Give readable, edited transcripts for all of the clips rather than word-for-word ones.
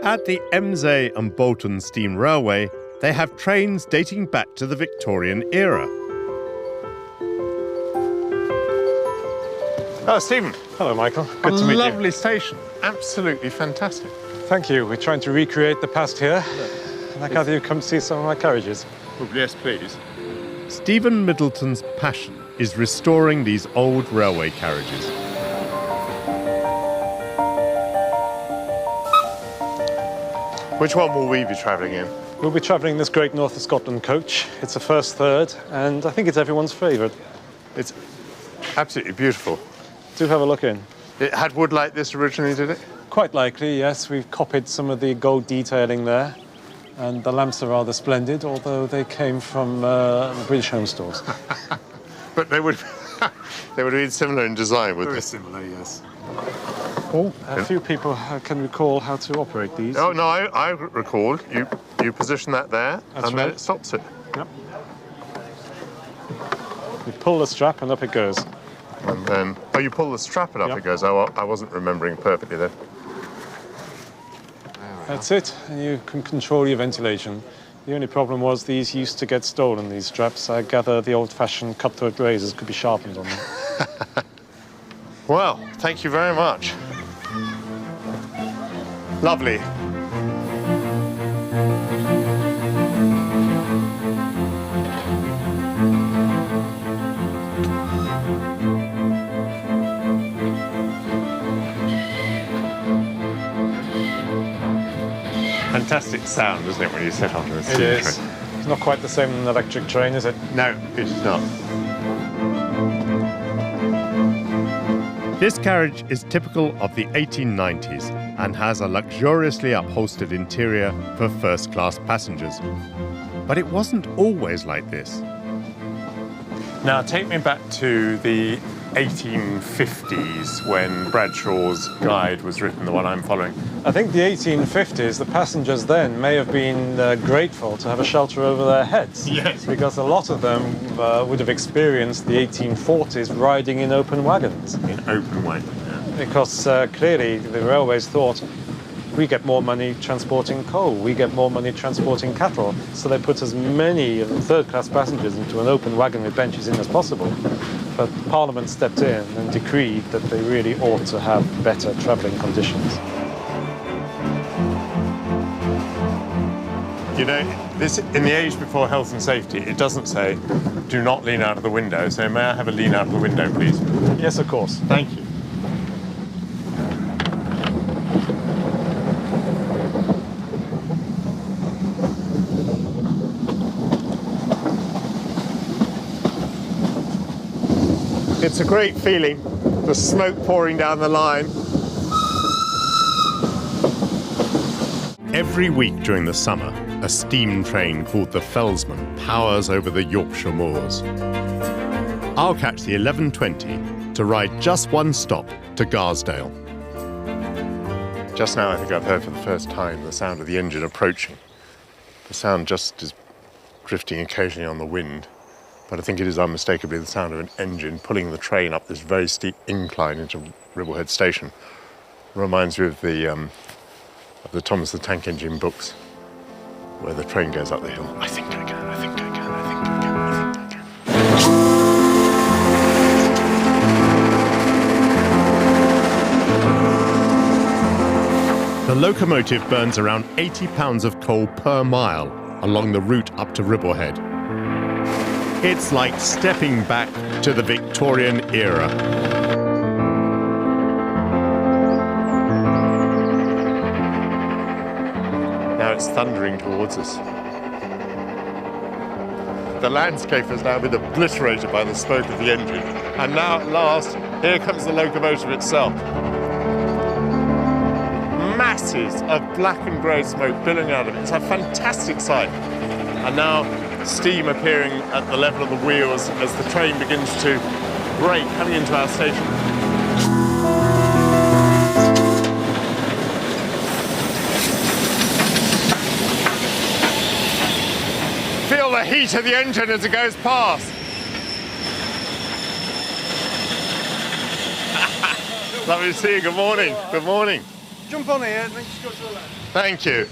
At the Embsay and Bolton Steam Railway, they have trains dating back to the Victorian era. Oh, Stephen. Hello, Michael. Good to meet you. Lovely station. Absolutely fantastic. Thank you. We're trying to recreate the past here. And I gather you come to see some of my carriages. Well, yes, please. Stephen Middleton's passion is restoring these old railway carriages. Which one will we be travelling in? We'll be travelling this Great North of Scotland coach. It's a first third, and I think it's everyone's favourite. It's absolutely beautiful. Do have a look in. It had wood like this originally, did it? Quite likely, yes. We've copied some of the gold detailing there, and the lamps are rather splendid, although they came from British home stores. But they would have been similar in design, wouldn't they? Very similar, yes. Oh, a few people can recall how to operate these. Oh, no, I recalled. You position that there, That's and right. then it stops it. Yep. You pull the strap and up it goes. And then, oh, you pull the strap and up Yep. it goes. Oh, I wasn't remembering perfectly then. That's it, and you can control your ventilation. The only problem was these used to get stolen, these straps. I gather the old-fashioned cutthroat razors could be sharpened on them. Well, thank you very much. Lovely. Fantastic sound, isn't it, when you sit onto the steam train? It is. It's not quite the same as an electric train, is it? No, it is not. This carriage is typical of the 1890s and has a luxuriously upholstered interior for first-class passengers. But it wasn't always like this. Now, take me back to the 1850s when Bradshaw's guide was written, the one I'm following. I think the 1850s, the passengers then may have been grateful to have a shelter over their heads. Yes. Because a lot of them would have experienced the 1840s riding in open wagons. In open way. Yeah. Because clearly the railways thought, we get more money transporting coal, we get more money transporting cattle, so they put as many third-class passengers into an open wagon with benches in as possible. But Parliament stepped in and decreed that they really ought to have better travelling conditions. You know, this in the age before health and safety, it doesn't say, do not lean out of the window. So may I have a lean out of the window, please? Yes, of course. Thank you. It's a great feeling, the smoke pouring down the line. Every week during the summer, a steam train called the Fellsman powers over the Yorkshire moors. I'll catch the 11:20 to ride just one stop to Garsdale. Just now I think I've heard for the first time the sound of the engine approaching. The sound just is drifting occasionally on the wind, but I think it is unmistakably the sound of an engine pulling the train up this very steep incline into Ribblehead Station. Reminds me of the Thomas the Tank Engine books, where the train goes up the hill. I think I can, I think I can, I think I can, I think I can. The locomotive burns around 80 pounds of coal per mile along the route up to Ribblehead. It's like stepping back to the Victorian era. Now it's thundering towards us. The landscape has now been obliterated by the smoke of the engine. And now at last, here comes the locomotive itself. Masses of black and grey smoke billowing out of it. It's a fantastic sight. And now steam appearing at the level of the wheels as the train begins to brake, coming into our station. Feel the heat of the engine as it goes past. Lovely to see you. Good morning. Good morning. jump on here and then just go to the left. Thank you.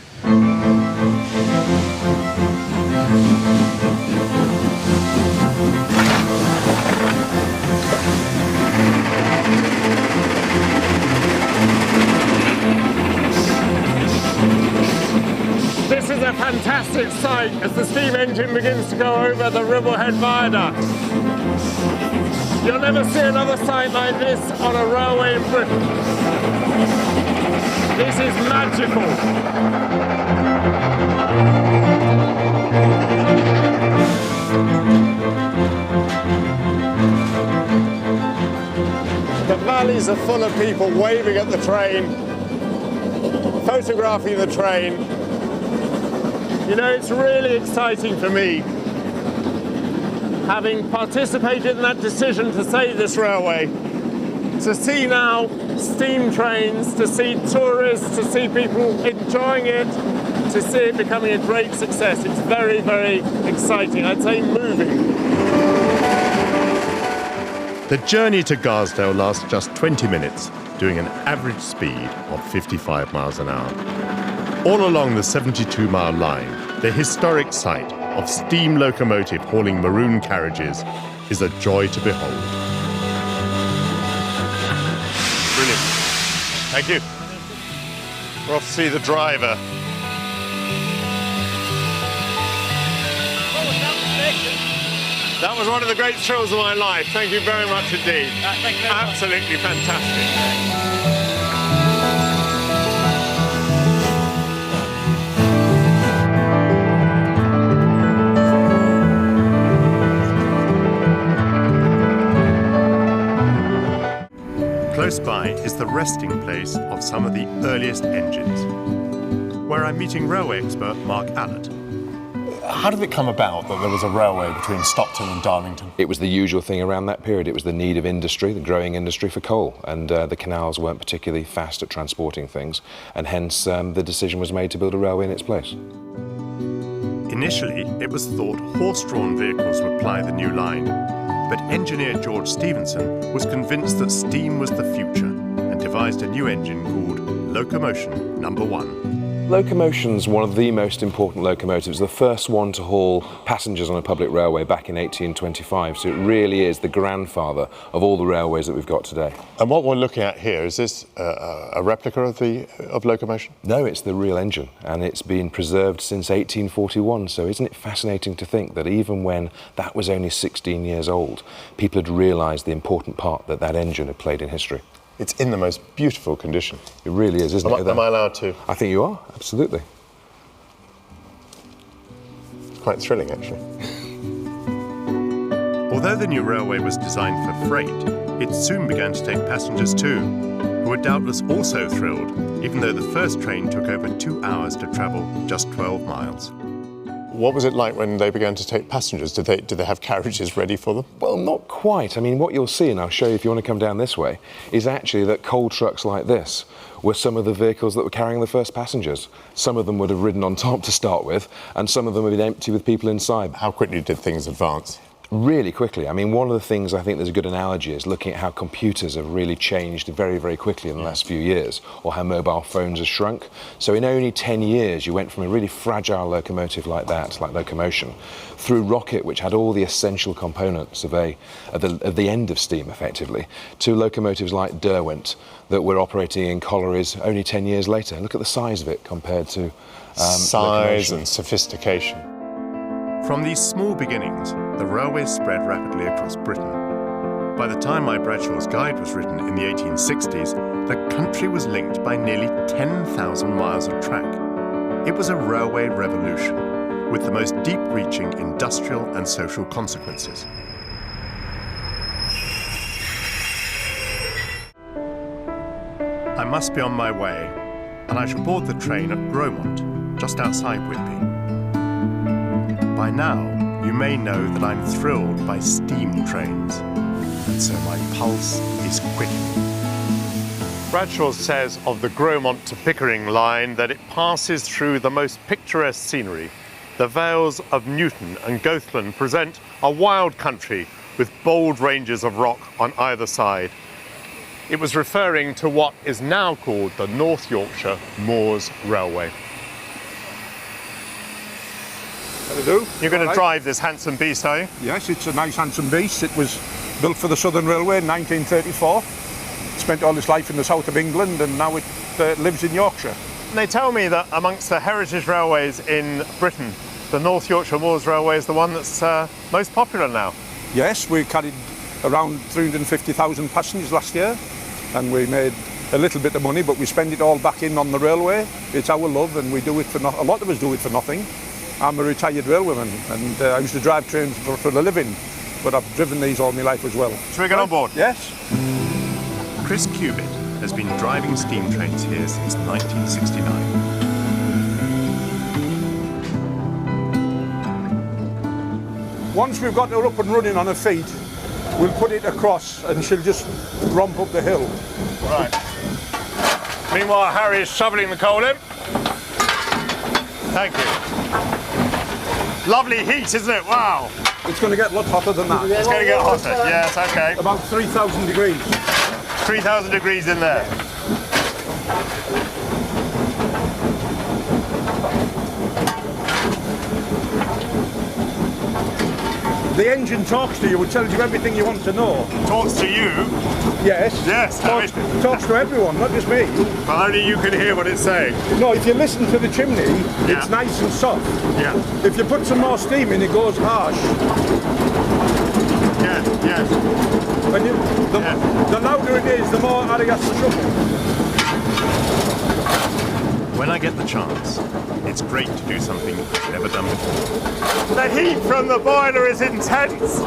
This is a fantastic sight as the steam engine begins to go over the Ribblehead Viaduct. You'll never see another sight like this on a railway in Britain. This is magical. The valleys are full of people waving at the train, photographing the train. You know, it's really exciting for me, having participated in that decision to save this railway, to see now steam trains, to see tourists, to see people enjoying it, to see it becoming a great success. It's very, very exciting. I'd say moving. The journey to Garsdale lasts just 20 minutes, doing an average speed of 55 miles an hour. All along the 72-mile line, the historic sight of steam locomotive hauling maroon carriages is a joy to behold. Brilliant. Thank you. We're off to see the driver. That was one of the great thrills of my life. Thank you very much indeed. Thank you very much. Absolutely fantastic. Close by is the resting place of some of the earliest engines, where I'm meeting railway expert Mark Allett. How did it come about that there was a railway between Stockton and Darlington? It was the usual thing around that period. It was the need of industry, the growing industry for coal, and the canals weren't particularly fast at transporting things, and hence the decision was made to build a railway in its place. Initially, it was thought horse-drawn vehicles would ply the new line, but engineer George Stephenson was convinced that steam was the future and devised a new engine called Locomotion No. 1. Locomotion's one of the most important locomotives, the first one to haul passengers on a public railway back in 1825, so it really is the grandfather of all the railways that we've got today. And what we're looking at here, is this a replica of Locomotion? No, it's the real engine, and it's been preserved since 1841, so isn't it fascinating to think that even when that was only 16 years old, people had realised the important part that that engine had played in history. It's in the most beautiful condition. It really is, isn't it? Am I allowed to? I think you are, absolutely. It's quite thrilling, actually. Although the new railway was designed for freight, it soon began to take passengers too, who were doubtless also thrilled, even though the first train took over 2 hours to travel just 12 miles. What was it like when they began to take passengers? Did they have carriages ready for them? Well, not quite. I mean, what you'll see, and I'll show you if you want to come down this way, is actually that coal trucks like this were some of the vehicles that were carrying the first passengers. Some of them would have ridden on top to start with, and some of them would have been empty with people inside. How quickly did things advance? Really quickly. I mean, one of the things I think there's a good analogy is looking at how computers have really changed very, very quickly in the last few years, or how mobile phones have shrunk. So in only 10 years, you went from a really fragile locomotive like that, like Locomotion, through rocket, which had all the essential components of the end of steam, effectively, to locomotives like Derwent that were operating in collieries only 10 years later. Look at the size of it compared to size Locomotion. and sophistication. From these small beginnings, the railway spread rapidly across Britain. By the time my Bradshaw's Guide was written in the 1860s, the country was linked by nearly 10,000 miles of track. It was a railway revolution, with the most deep-reaching industrial and social consequences. I must be on my way, and I shall board the train at Gromont, just outside Whitby. By now, you may know that I'm thrilled by steam trains, and so my pulse is quickening. Bradshaw says of the Gromont to Pickering line that it passes through the most picturesque scenery. The vales of Newton and Goathland present a wild country with bold ranges of rock on either side. it was referring to what is now called the North Yorkshire Moors Railway. That'll do. You're going to All right. drive this handsome beast, are you? Yes, it's a nice handsome beast. It was built for the Southern Railway in 1934. Spent all its life in the south of England and now it lives in Yorkshire. And they tell me that amongst the heritage railways in Britain, the North Yorkshire Moors Railway is the one that's most popular now. Yes, we carried around 350,000 passengers last year and we made a little bit of money, but we spend it all back in on the railway. It's our love and we do it for a lot of us do it for nothing. I'm a retired railwayman and I used to drive trains for a living, but I've driven these all my life as well. Shall we get on board? Yes. Chris Cubitt has been driving steam trains here since 1969. Once we've got her up and running on her feet, we'll put it across and she'll just romp up the hill. Right. Meanwhile, Harry is shoveling the coal in. Thank you. Lovely heat, isn't it? Wow. It's going to get a lot hotter than that. It's going to get hotter. Yes, okay. About 3,000 degrees. 3,000 degrees in there. The engine talks to you, it tells you everything you want to know. Talks to you, Yes. Yes, Talks to everyone, not just me. but only you can hear what it's saying. No, if you listen to the chimney, Yeah. it's nice and soft. Yeah. If you put some more steam in, it goes harsh. Yes, yes. And the louder it is, the more Harry has to shuffle. When I get the chance, it's great to do something I've never done before. The heat from the boiler is intense.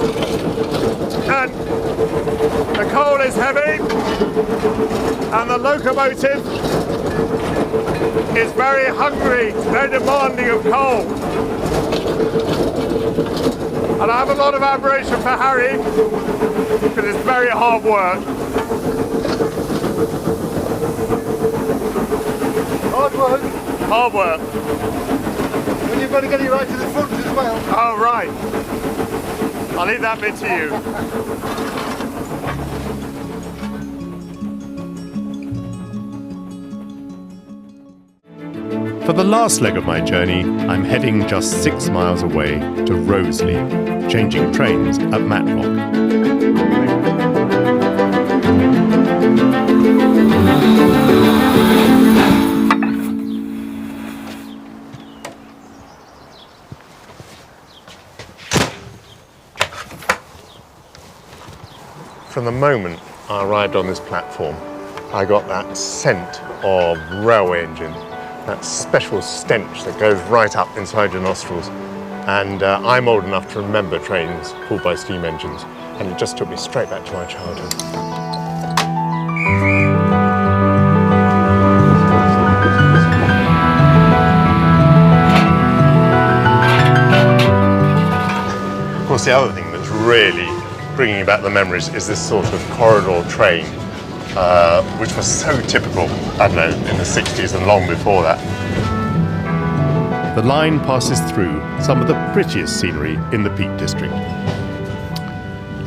And the coal is heavy. And the locomotive is very hungry, very demanding of coal. And I have a lot of admiration for Harry, because it's very hard work. Hard work. Hard work. And you've got to get it right to the front as well. Oh, right. I'll leave that bit to you. For the last leg of my journey, I'm heading just 6 miles away to Rowsley, changing trains at Matlock. From the moment I arrived on this platform, I got that scent of railway engine, that special stench that goes right up inside your nostrils. And I'm old enough to remember trains pulled by steam engines, and it just took me straight back to my childhood. Of course, the other thing that's really bringing back the memories is this sort of corridor train, which was so typical, I don't know, in the 60s and long before that. The line passes through some of the prettiest scenery in the Peak District.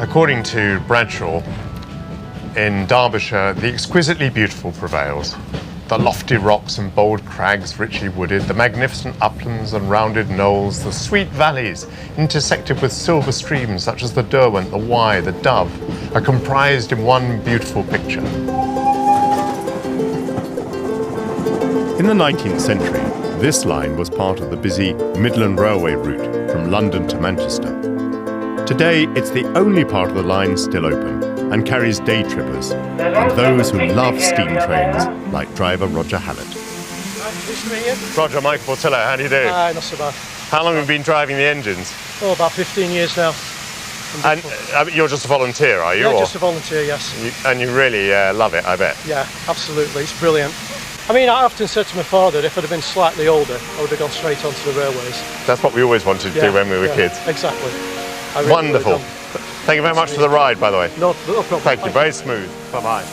According to Bradshaw, in Derbyshire, the exquisitely beautiful prevails. The lofty rocks and bold crags richly wooded, the magnificent uplands and rounded knolls, the sweet valleys intersected with silver streams such as the Derwent, the Wye, the Dove, are comprised in one beautiful picture. In the 19th century, this line was part of the busy Midland Railway route from London to Manchester. Today, it's the only part of the line still open and carries day trippers and those who love steam trains, like driver Roger Hallett. Nice to meet you. Roger, Michael Portillo, how do you do? Aye, not so bad. How long have you been driving the engines? Oh, about 15 years now. And you're just a volunteer, are you? Yeah, or just a volunteer, yes. and you really love it, I bet. Yeah, absolutely. It's brilliant. I mean, I often said to my father, if I'd have been slightly older, I would have gone straight onto the railways. That's what we always wanted to do when we were kids. Exactly. I really Wonderful. would have done. Thank you very much for the ride, by the way. No problem. Thank you, very smooth. Bye-bye.